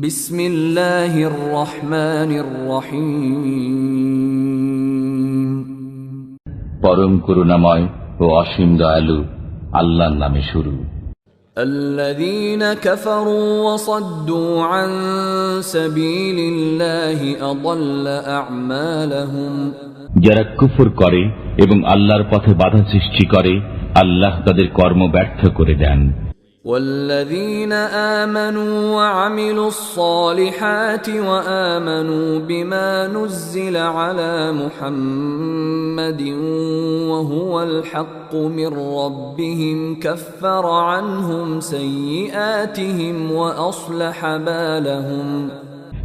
বিসমিল্লাহির রহমানির রহিম। পরম করুণাময় ও অসীম দয়ালু আল্লাহর নামে শুরু। الذين كفروا وصدوا عن سبيل الله أضل أعمالهم। যারা কুফর করে এবং আল্লাহর পথে বাধা সৃষ্টি করে, আল্লাহ তাদের কর্ম ব্যর্থ করে দেন। والذين آمنوا وعملوا الصالحات وآمنوا بما نزل على محمد وهو الحق من ربهم كفر عنهم سيئاتهم وأصلح بالهم।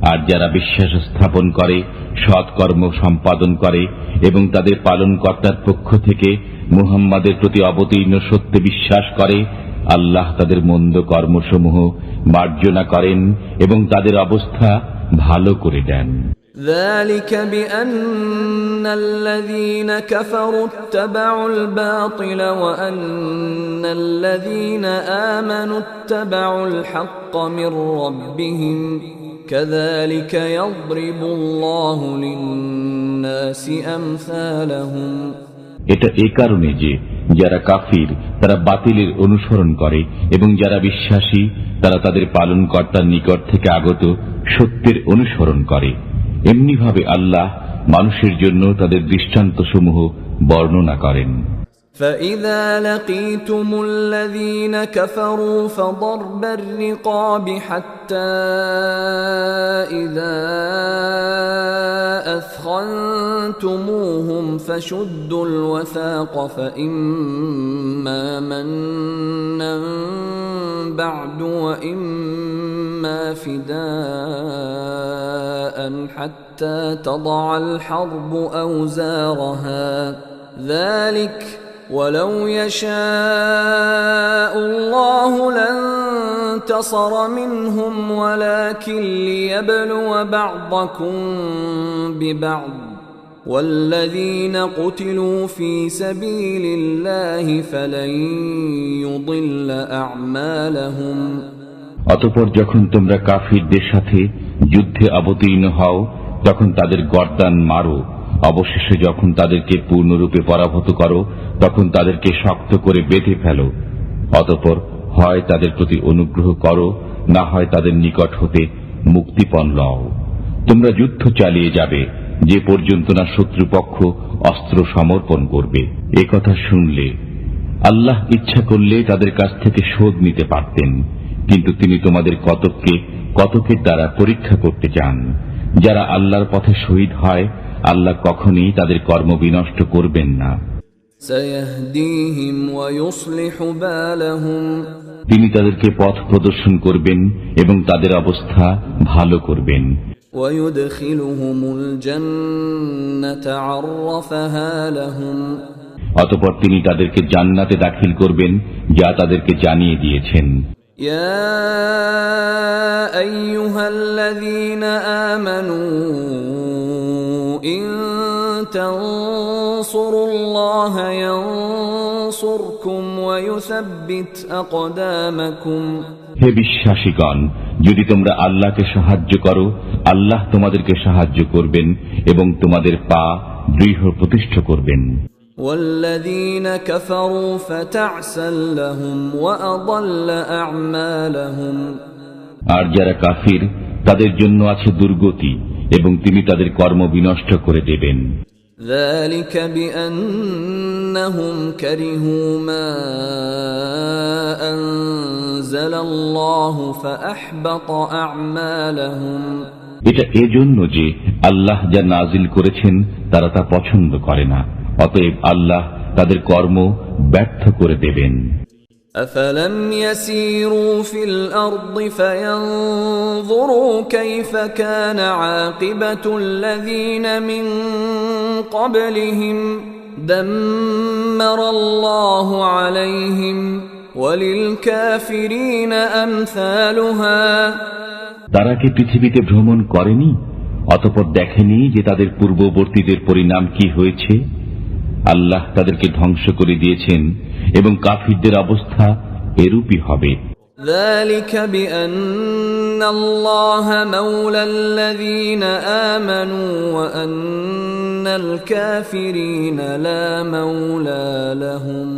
আর যারা বিশ্বাস স্থাপন করে, সৎকর্ম সম্পাদন করে এবং তাদের পালনকর্তার পক্ষ থেকে মুহাম্মাদের প্রতি অবতীর্ণ সত্যে বিশ্বাস করে, আল্লাহ তাদের মন্দ কর্মসমূহ মার্জনা করেন এবং তাদের অবস্থা ভালো করে দেন। ذلك بأن الذين كفروا اتبعوا الباطل وأن الذين آمنوا اتبعوا الحق من ربهم كذلك يضرب الله للناس أمثالهم। এটা এই কারণে যে যারা কাফির তারা বাতিলের অনুসরণ করে এবং যারা বিশ্বাসী তারা তাদের পালনকর্তার নিকট থেকে আগত সত্যের অনুসরণ করে। এমনিভাবে আল্লাহ মানুষের জন্য তাদের দৃষ্টান্তসমূহ বর্ণনা করেন। فَإِذَا لَقِيتُمُ الَّذِينَ كَفَرُوا فَضَرْبَ الرِّقَابِ حَتَّى إِذَا أَثْخَنْتُمُوهُمْ فَشُدُّوا الْوَثَاقَ فَإِمَّا مَنًّا بَعْدُ وَإِمَّا فِدَاءً حَتَّى تَضَعَ الْحَرْبُ أَوْزَارَهَا ذلك ولو يشاء الله لانتصر منهم ولكن ليبلو بعضكم ببعض والذين قتلوا في سبيل الله فلن يضل أعمالهم। অতঃপর যখন তোমরা কাফিরদের সাথে যুদ্ধে অবতীর্ণ হও তখন তাদের গর্দান মারো, অবশেষে যখন তাদেরকে পূর্ণরূপে পরাভূত করো তখন তাদেরকে শক্ত করে বেঁধে ফেলো। অতঃপর হয় তাদের প্রতি অনুগ্রহ করো, না হয় তাদের নিকট হতে মুক্তিপণ লও। তোমরা যুদ্ধ চালিয়ে যাবে যে পর্যন্ত না শত্রুপক্ষ অস্ত্র সমর্পণ করবে। এ কথা শুনলে আল্লাহ ইচ্ছা করলে তাদের কাছ থেকে শোধ নিতে পারতেন, কিন্তু তিনি তোমাদের কতকের দ্বারা পরীক্ষা করতে চান। যারা আল্লাহর পথে শহীদ হয় আল্লাহ কখনই তাদের কর্ম বিনষ্ট করবেন না। তিনি তাদেরকে পথ প্রদর্শন করবেন এবং তাদের অবস্থা ভালো করবেন। অতঃপর তিনি তাদেরকে জান্নাতে দাখিল করবেন যা তাদেরকে জানিয়ে দিয়েছেন। يا أيها الذين آمنوا إن تنصروا الله ينصركم ويثبت أقدامكم। হে বিশ্বাসীগণ, যদি তোমরা আল্লাহকে সাহায্য করো আল্লাহ তোমাদেরকে সাহায্য করবেন এবং তোমাদের পা দৃঢ় প্রতিষ্ঠা করবেন। والذين كفروا فتعسا لهم وأضل أعمالهم। আর যারা কাফির তাদের জন্য আছে দুর্গতি এবং তিনি তাদের কর্ম বিনষ্ট করে দেবেন। ذلك بأنهم كرهوا ما أنزل الله فأحبط أعمالهم। এটা এজন্য যে আল্লাহ যা নাজিল করেছেন তারা তা পছন্দ করে না, অতএব আল্লাহ তাদের কর্ম ব্যর্থ করে দেবেন। أفلم يسيروا في الأرض فينظروا كيف كان عاقبة الذين من قبلهم دمر الله عليهم وللكافرين أمثالها। তারা কি পৃথিবীতে ভ্রমণ করেনি, অতঃপর দেখেনি যে তাদের পূর্ববর্তীদের পরিণাম কি হয়েছে? আল্লাহ তাদেরকে ধ্বংস করে দিয়েছেন এবং কাফিরদের অবস্থা এরূপই হবে। ذلك بأن الله مولى الذين آمنوا وأن الكافرين لا مولى لهم।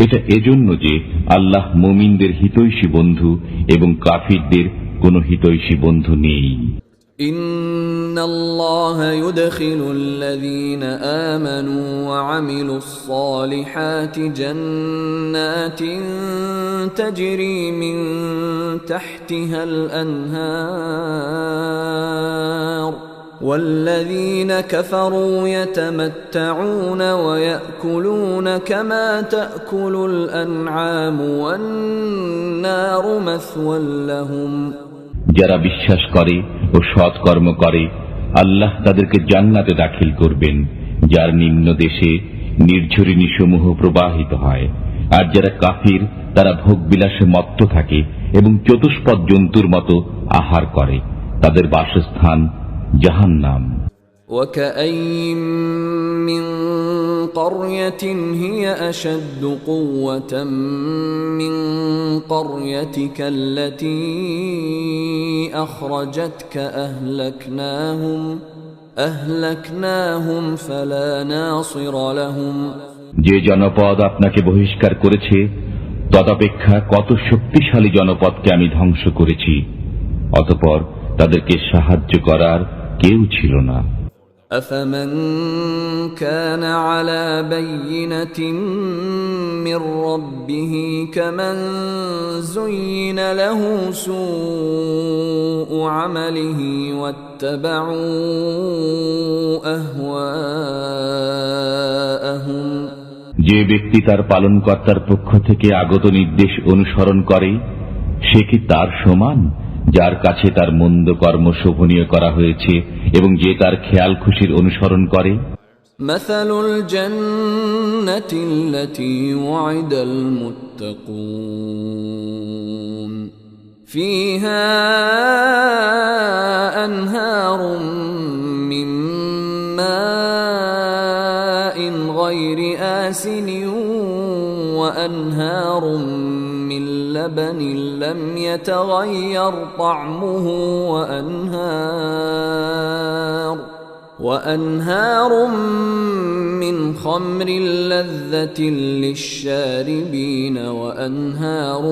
এটা এজন্য যে আল্লাহ মুমিনদের হিতৈষী বন্ধু এবং কাফিরদের কোনো হিতৈষী বন্ধু নেই। إن الله يدخل الذين آمنوا وعملوا الصالحات جنات تجري من تحتها الأنهار والذين كفروا يتمتعون ويأكلون كما تأكل الأنعام والنار مثوى لهم। যারা বিশ্বাস করে ও সৎ কর্ম করে আল্লাহ তাদেরকে জান্নাতে দাখিল করবেন, যার নিম্ন দেশে নির্ঝরিণী সমূহ প্রবাহিত হয়। আর যারা কাফির তারা ভোগবিলাসে মত্ত থাকে এবং চতুষ্পদ জন্তুর মতো আহার করে, তাদের বাসস্থান জাহান্নাম। وكأين من قرية هي أشد قوة من قريتك التي أخرجتك أهلكناهم فلا ناصر لهم। যে জনপদ আপনাকে বহিষ্কার করেছে তদপেক্ষা কত শক্তিশালী জনপদকে আমি ধ্বংস করেছি, অতঃপর তাদেরকে সাহায্য করার কেউ ছিল না। أفمن كان على بينة من ربه كمن زين له سوء عمله واتبعوا أهواءهم। যে ব্যক্তি তার পালনকর্তার পক্ষ থেকে আগত নির্দেশ অনুসরণ করে সে কি তার সমান, যার কাছে তার মন্দ কর্ম শোভনীয় করা হয়েছে এবং যে তার খেয়াল খুশির অনুসরণ করে? মাসালুল জান্নাতি আল্লাতী ওয়াইদাল মুত্তাকুন ফীহা আনহারুম মিন মাইন গায়রি আসিনিন ওয়া আনহারুম من لبن لم يتغير طعمه وأنهار من خمر لذة للشاربين وأنهار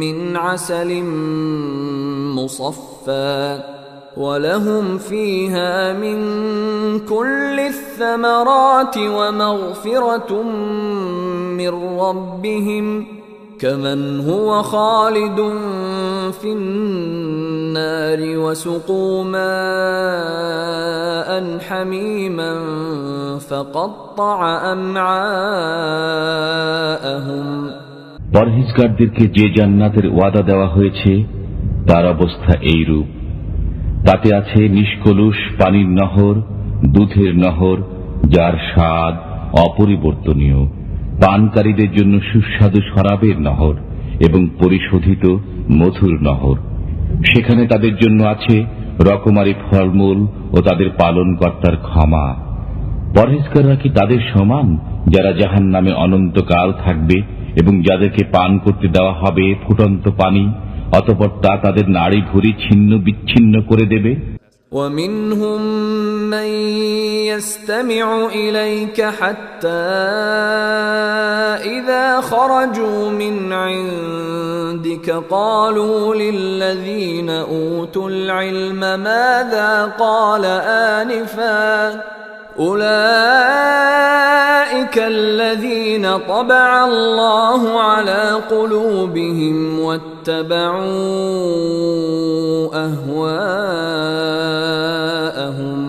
من عسل مصفى ولهم فيها من كل الثمرات ومغفرة من ربهم كمن هو خالد في النار وسقوا ماء حميما فقطع أمعاءهم। পরহেজগারদেরকে যে জান্নাতের ওয়াদা দেওয়া হয়েছে তার অবস্থা এইরূপ। তাতে আছে নিষ্কলুষ পানির নহর, দুধের নহর, যার স্বাদ অপরিবর্তনীয়, পানকারীদের জন্য সুস্বাদু শরাবের নহর এবং পরিশোধিত মধুর নহর। সেখানে তাদের জন্য আছে রকমারি ফলমূল ও তাদের পালনকর্তার ক্ষমা। পরহেজগাররা কি তাদের সমান, যারা জাহান্নামে অনন্তকাল থাকবে এবং যাদেরকে পান করতে দেওয়া হবে ফুটন্ত পানি, অতঃপর তা তাদের নাড়ি ভুঁড়ি ছিন্ন বিচ্ছিন্ন করে দেবে? ومنهم من يستمع إليك حتى إذا خرجوا من عندك قالوا للذين أوتوا العلم ماذا قال آنفا أولئك الذين طبع الله على قلوبهم واتبعوا أهواءهم।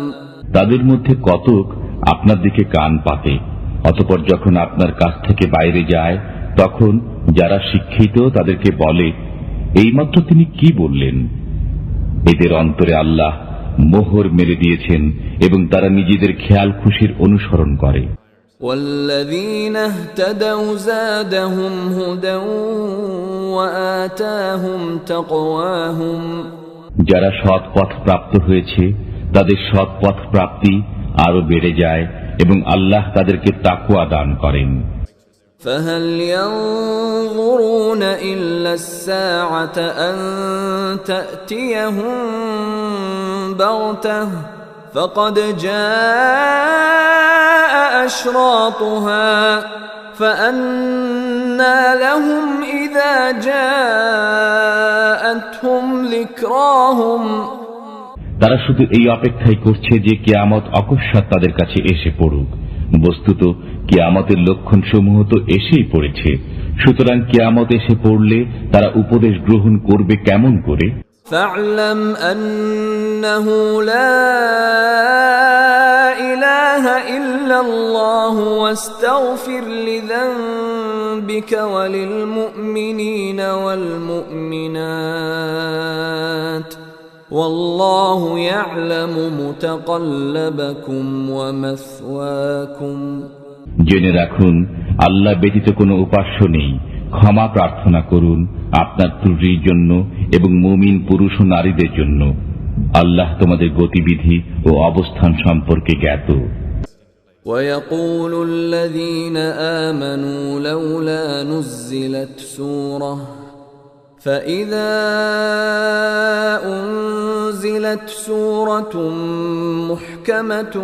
তাদের মধ্যে কতক আপনার দিকে কান পাতে, অতঃপর যখন আপনার কাছ থেকে বাইরে যায় তখন যারা শিক্ষিত তাদেরকে বলে, এইমাত্র তিনি কি বললেন। এদের অন্তরে আল্লাহ মোহর মেরে দিয়েছেন এবং তারা নিজেদের খেয়াল খুশির অনুসরণ করে। والذين اهتدوا زادهم هدى وآتاهم تقواهم। যারা সৎ পথ প্রাপ্ত হয়েছে তাদের সৎ পথ প্রাপ্তি আরো বেড়ে যায় এবং আল্লাহ তাদেরকে তাকওয়া দান করেন। فهل ينظرون إلا الساعة أن تأتيهم بغتة فقد جاء أشراطها فأنى لهم إذا جاءتهم ذكراهم তারা শুধু এই অপেক্ষাই করছে যে কিয়ামত অকস্মাৎ তাদের কাছে এসে পড়ুক। বস্তুত কিয়ামতের লক্ষণ সমূহ তো এসেই পড়েছে, সুতরাং কিয়ামত এসে পড়লে তারা উপদেশ গ্রহণ করবে কেমন করে? فاعلم أنه لا إله إلا الله واستغفر لذنبك وللمؤمنين والمؤمنات والله يعلم متقلبكم ومثواكم জেনে রাখুন, আল্লাহ ব্যতীত কোনো উপাস্য নেই। ক্ষমা প্রার্থনা করুন আপনার ত্রুটির জন্য এবং মুমিন পুরুষ ও নারীদের জন্য। আল্লাহ তোমাদের গতিবিধি ও অবস্থান সম্পর্কে জ্ঞাত। ويقول الذين آمنوا لولا نزلت سورة فإذا أنزلت سورة محكمة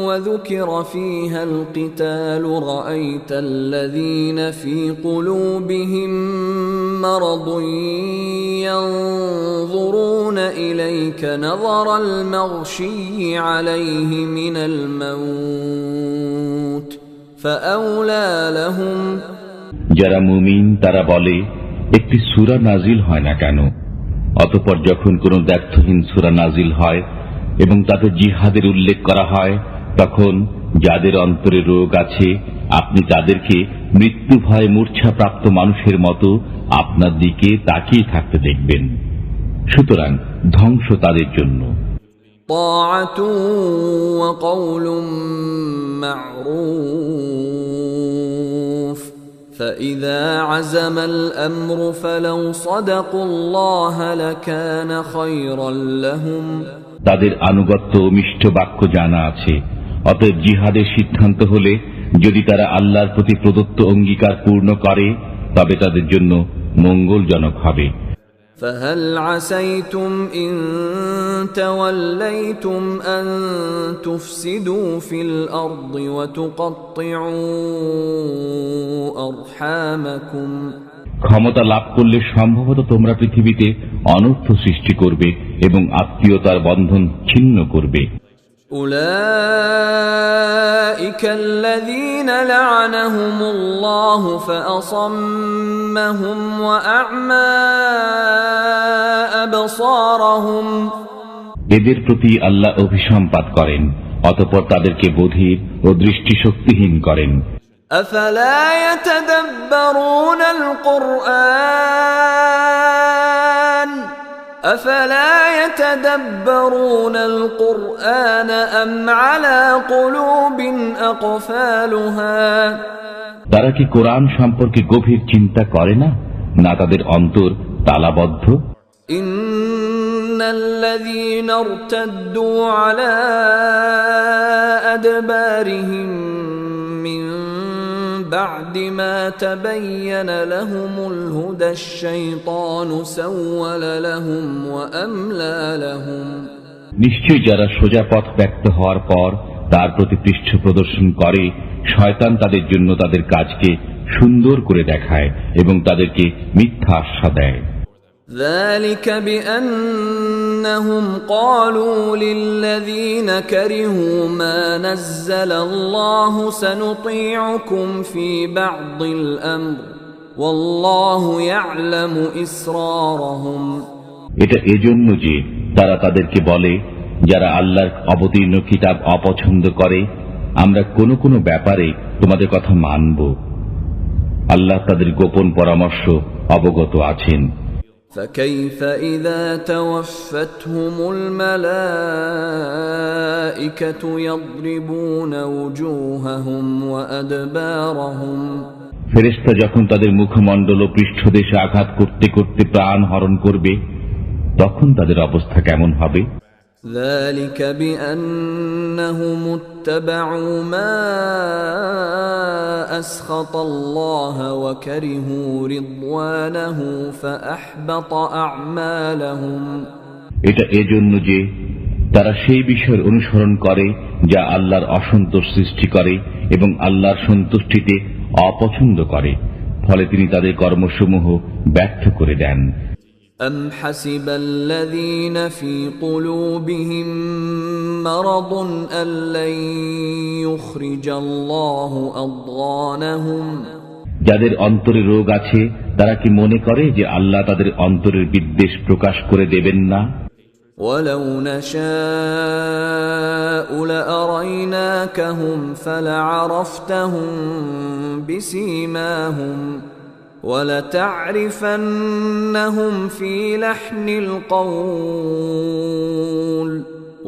وذكر فيها القتال رأيت الذين في قلوبهم مرض ينظرون إليك نظر المغشي عليه من الموت فأولى لهم যারা মুমিন তারা বলে, একটি সূরা নাজিল হয় না কেন? অতঃপর যখন কোন দ্ব্যর্থহীন সূরা নাজিল হয় এবং তাতে জিহাদের উল্লেখ করা হয়, তখন যাদের অন্তরে রোগ আছে আপনি তাদেরকে মৃত্যু ভয়ে মূর্ছাপ্রাপ্ত মানুষের মতো আপনার দিকে তাকিয়ে থাকতে দেখবেন। সুতরাং ধ্বংস তাদের জন্য। طاعة وقول معروف فإذا عزم الأمر فلو صدقوا الله لكان خيرا لهم তাদের আনুগত্য ও মিষ্ট বাক্য জানা আছে, অতএব জিহাদের সিদ্ধান্ত হলে যদি তারা আল্লাহর প্রতি প্রদত্ত অঙ্গীকার পূর্ণ করে তবে তাদের জন্য মঙ্গলজনক হবে। فهل عسيتم إن توليتم أن تفسدوا في الأرض وتقطعوا أرحامكم ক্ষমতা লাভ করলে সম্ভবত তোমরা পৃথিবীতে অনর্থ সৃষ্টি করবে এবং আত্মীয়তার বন্ধন ছিন্ন করবে। أولئك الذين لعنهم الله فأصمهم وأعمى أبصارهم এদের প্রতি আল্লাহ অভিসম্পাত করেন, অতঃপর তাদেরকে বধির ও দৃষ্টিশক্তিহীন করেন। أفلا يتدبرون القرآن أفلا يتدبرون القرآن أم على قلوب أقفالها তারা কি কোরআন সম্পর্কে গভীর চিন্তা করে না, না তাদের অন্তর তালাবদ্ধ? إن الذين ارتدوا على أدبارهم من بعد ما تبين لهم الهدى الشيطان سول لهم وأملى لهم নিশ্চয় যারা সোজা পথ ব্যক্ত হওয়ার পর তার প্রতি পৃষ্ঠ প্রদর্শন করে, শয়তান তাদের জন্য তাদের কাজকে সুন্দর করে দেখায় এবং তাদেরকে মিথ্যা আশ্বাস দেয়। ذلك بأنهم قالوا للذين كرهوا ما نزل الله سنطيعكم في بعض الأمر والله يعلم إسرارهم এটা এজন্য যে তারা তাদেরকে বলে, যারা আল্লাহর অবতীর্ণ কিতাব অপছন্দ করে, আমরা কোনো কোনো ব্যাপারে তোমাদের কথা মানব। আল্লাহ তাদের গোপন পরামর্শ অবগত আছেন। فكيف إذا توفتهم الملائكة يضربون وجوههم وأدبارهم ফেরেশতা যখন তাদের মুখমণ্ডল ও পৃষ্ঠদেশে আঘাত করতে করতে প্রাণ হরণ করবে, তখন তাদের অবস্থা কেমন হবে? ذلك بأنهم اتبعوا ما أسخط الله وكرهوا رضوانه فأحبط أعمالهم এটা এজন্য যে তারা সেই বিষয়ের অনুসরণ করে যা আল্লাহর অসন্তোষ সৃষ্টি করে এবং আল্লাহর সন্তুষ্টিতে অপছন্দ করে, ফলে তিনি তাদের কর্মসমূহ ব্যর্থ করে দেন। أم حسب الذين في قلوبهم مرض أن لن يخرج الله أضغانهم যাদের অন্তরে রোগ আছে তারা কি মনে করে যে আল্লাহ তাদের অন্তরের বিদ্বেষ প্রকাশ করে দেবেন না? ولو نشاء لأريناكهم فلعرفتهم بسيماهم ولتعرفنهم في لحن القول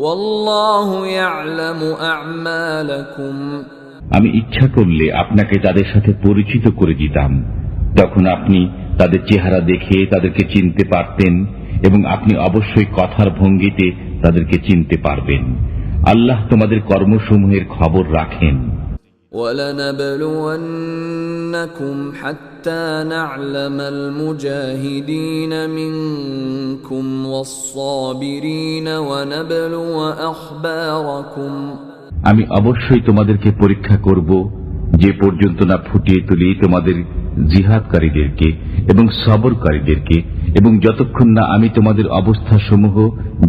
والله يعلم أعمالكم আমি ইচ্ছা করলে আপনাকে তাদের সাথে পরিচিত করে দিতাম, তখন আপনি তাদের চেহারা দেখে তাদেরকে চিনতে পারতেন এবং আপনি অবশ্যই কথার ভঙ্গিতে তাদেরকে চিনতে পারবেন। আল্লাহ তোমাদের কর্মসমূহের খবর রাখেন। وَلَنَبْلُوَنَّكُمْ حَتَّى نَعْلَمَ الْمُجَاهِدِينَ مِنكُمْ وَالصَّابِرِينَ وَنَبْلُوَ أَخْبَارَكُمْ আমি অবশ্যই তোমাদেরকে পরীক্ষা করব, যে পর্যন্ত না ফুটিয়ে তুলি তোমাদের জিহাদকারীদেরকে এবং সবরকারীদেরকে, এবং যতক্ষণ না আমি তোমাদের অবস্থাসমূহ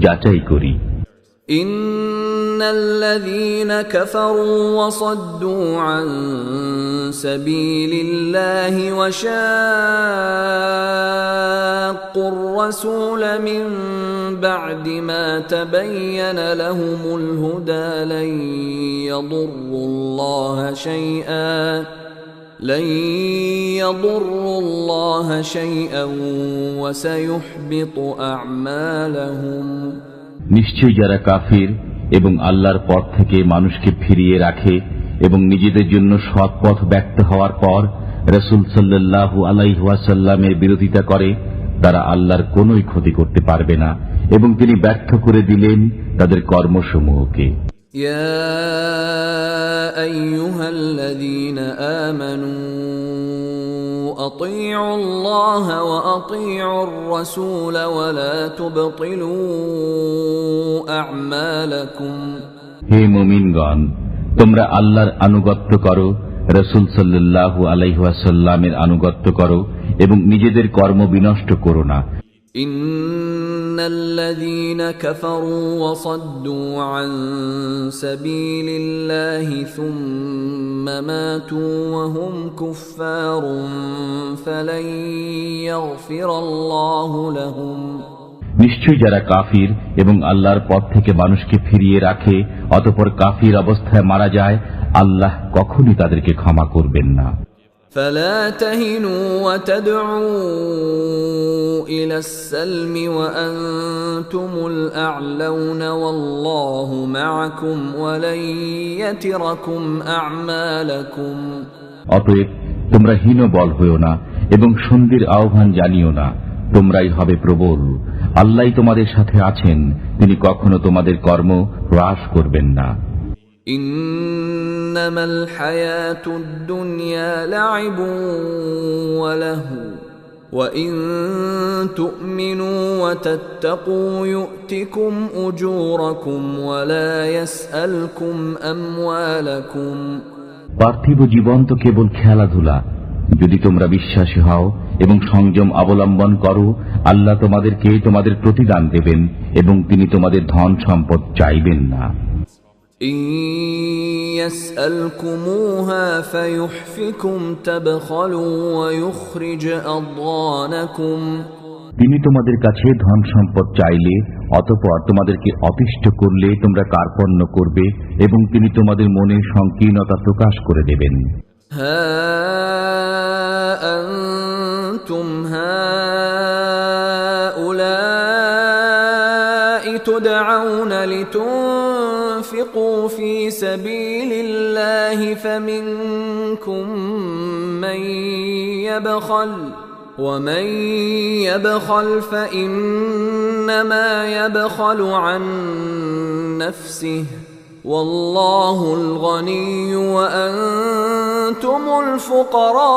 যাচাই করি। ইন্নাল্লাযীনা কাফারু ওয়া সাদ্দু আন সাবিলিল্লাহি ওয়া শাক্কুর রাসূলা মিন বা'দি মা তাবায়্যানা লাহুমুল হুদা লান ইয়াদুররুল্লাহা শাইআন لن يضروا الله شيئا وسيحبط أعمالهم নিশ্চয়ই যারা কাফির এবং আল্লাহর পথ থেকে মানুষকে ফিরিয়ে রাখে এবং নিজেদের জন্য সৎ পথ ব্যক্ত হওয়ার পর রাসূল সাল্লাল্লাহু আলাইহি ওয়াসাল্লামের বিরোধিতা করে, তারা আল্লাহর কোনোই ক্ষতি করতে পারবে না এবং তিনি ব্যর্থ করে দিলেন তাদের কর্মসমূহকে। يا أيها الذين آمنوا أطيعوا الله وأطيعوا الرسول ولا تبطلوا أعمالكم হে মুমিনগণ, তোমরা আল্লাহর আনুগত্য করো, রাসূল সাল্লাল্লাহু আলাইহি ওয়াসাল্লামের আনুগত্য করো এবং নিজেদের কর্ম বিনষ্ট করো না। إن الذين كفروا وصدوا عن سبيل الله ثم ماتوا وهم كفار فلن يغفر الله لهم নিশ্চয়ই যারা কাফির এবং আল্লাহর পথ থেকে মানুষকে ফিরিয়ে রাখে অতঃপর কাফির অবস্থায় মারা যায়, আল্লাহ কখনই তাদেরকে ক্ষমা করবেন না। فلا تهنوا وتدعوا إلى السلم وأنتم الأعلون والله معكم ولن يتركم أعمالكم অতএব তোমরা হীনবল হইও না এবং সন্ধির আহ্বান জানিও না, তোমরাই হবে প্রবল। আল্লাহই তোমাদের সাথে আছেন, তিনি কখনো তোমাদের কর্ম হ্রাস করবেন না। إنما الحياة الدنيا لعب ولهو وإن تؤمنوا وتتقوا يؤتكم أجوركم ولا يسألكم أموالكم পার্থিব জীবন তো কেবল খেলাধুলা। যদি তোমরা বিশ্বাসী হও এবং সংযম অবলম্বন করো, আল্লাহ তোমাদেরকে তোমাদের প্রতিদান দেবেন এবং তিনি তোমাদের ধন সম্পদ চাইবেন না। إن يسألكموها فيحفكم تبخلوا ويخرج أضغانكم তিনি তোমাদের কাছে ধন সম্পদ চাইলে অতঃপর তোমাদেরকে অতিষ্ঠ করলে তোমরা কার্পণ্য করবে এবং তিনি তোমাদের মনের সংকীর্ণতা প্রকাশ করে দেবেন। ها أنتم هؤلاء تدعون لتنفقوا في سبيل الله فمنكم من يبخل ومن يبخل فإنما يبخل عن نفسه والله الغني وأنتم الفقراء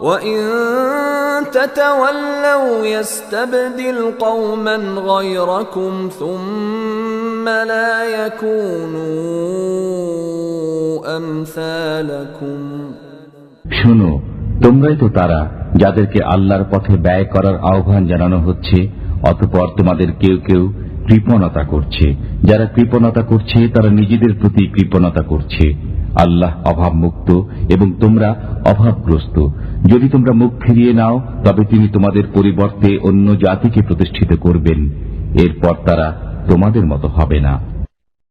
وإن تتولوا يستبدل قوما غيركم ثم لا يكونوا أمثالكم শোনো, তোমরাই তো তারা যাদেরকে আল্লাহর পথে ব্যয় করার আহ্বান জানানো হচ্ছে, অতঃপর তোমাদের কেউ কেউ কৃপণতা করছে। যারা কৃপণতা করছে তারা নিজেদের প্রতি কৃপণতা করছে। আল্লাহ অভাবমুক্ত এবং তোমরা অভাবগ্রস্ত। যদি তোমরা মুখ ফিরিয়ে নাও তবে তিনি তোমাদের পরিবর্তে অন্য জাতিকে প্রতিষ্ঠিত করবেন, এরপর তারা তোমাদের মতো হবে না।